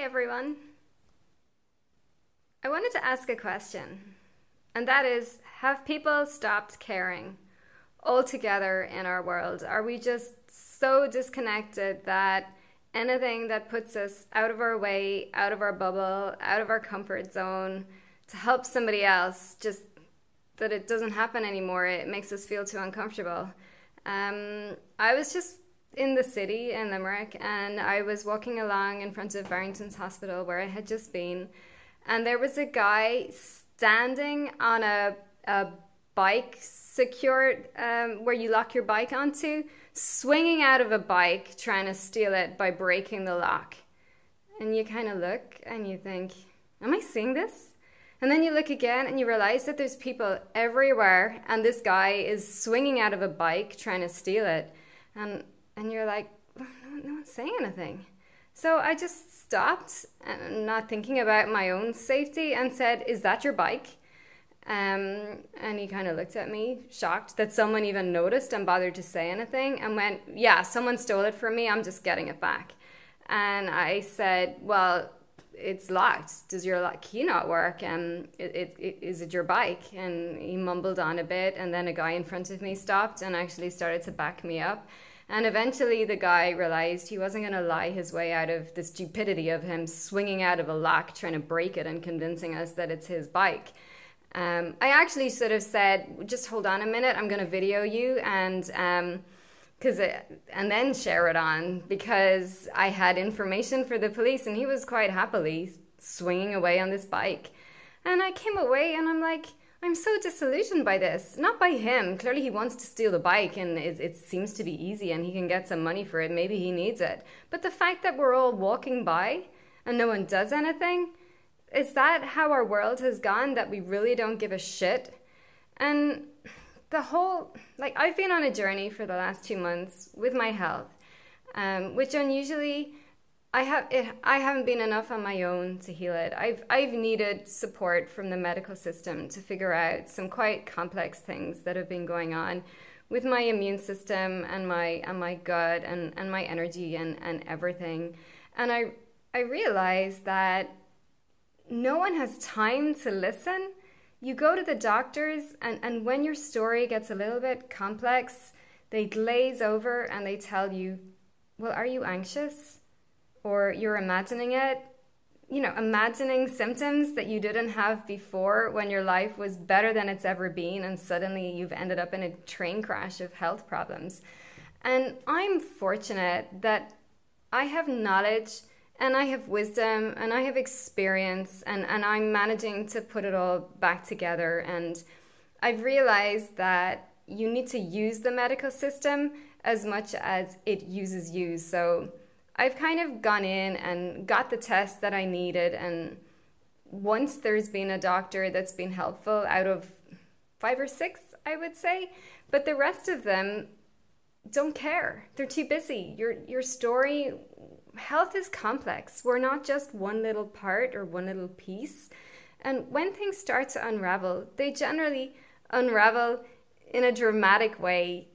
Hi everyone. I wanted to ask a question, and that is, have people stopped caring altogether in our world? Are we just so disconnected that anything that puts us out of our way, out of our bubble, out of our comfort zone to help somebody else, just that it doesn't happen anymore, it makes us feel too uncomfortable? I was just in the city in Limerick, and I was walking along in front of Barrington's Hospital where I had just been, and there was a guy standing on a bike secured, where you lock your bike onto, swinging out of a bike trying to steal it by breaking the lock. And you kind of look and you think, am I seeing this? And then you look again and you realize that there's people everywhere, and this guy is swinging out of a bike trying to steal it. And you're like, no one's saying anything. So I just stopped, not thinking about my own safety, and said, is that your bike? And he kind of looked at me, shocked that someone even noticed and bothered to say anything, and went, yeah, someone stole it from me, I'm just getting it back. And I said, well, it's locked. Does your key not work? Is it your bike? And he mumbled on a bit, and then a guy in front of me stopped and actually started to back me up. And eventually the guy realized he wasn't going to lie his way out of the stupidity of him swinging out of a lock, trying to break it and convincing us that it's his bike. I actually sort of said, just hold on a minute, I'm going to video you and then share it on, because I had information for the police, and he was quite happily swinging away on this bike. And I came away and I'm like, I'm so disillusioned by this. Not by him. Clearly he wants to steal the bike, and it seems to be easy and he can get some money for it. Maybe he needs it. But the fact that we're all walking by and no one does anything, is that how our world has gone, that we really don't give a shit? And the whole, I've been on a journey for the last 2 months with my health, which unusually I haven't been enough on my own to heal it. I've needed support from the medical system to figure out some quite complex things that have been going on with my immune system and my gut and my energy and everything. And I realized that no one has time to listen. You go to the doctors, and when your story gets a little bit complex, they glaze over and they tell you, well, are you anxious? Or you're imagining it, imagining symptoms that you didn't have before when your life was better than it's ever been, and suddenly you've ended up in a train crash of health problems. And I'm fortunate that I have knowledge and I have wisdom and I have experience, and I'm managing to put it all back together. And I've realized that you need to use the medical system as much as it uses you. So I've kind of gone in and got the test that I needed, and once there's been a doctor that's been helpful out of 5 or 6, I would say, but the rest of them don't care. They're too busy. Your story, health is complex. We're not just one little part or one little piece. And when things start to unravel, they generally unravel in a dramatic way.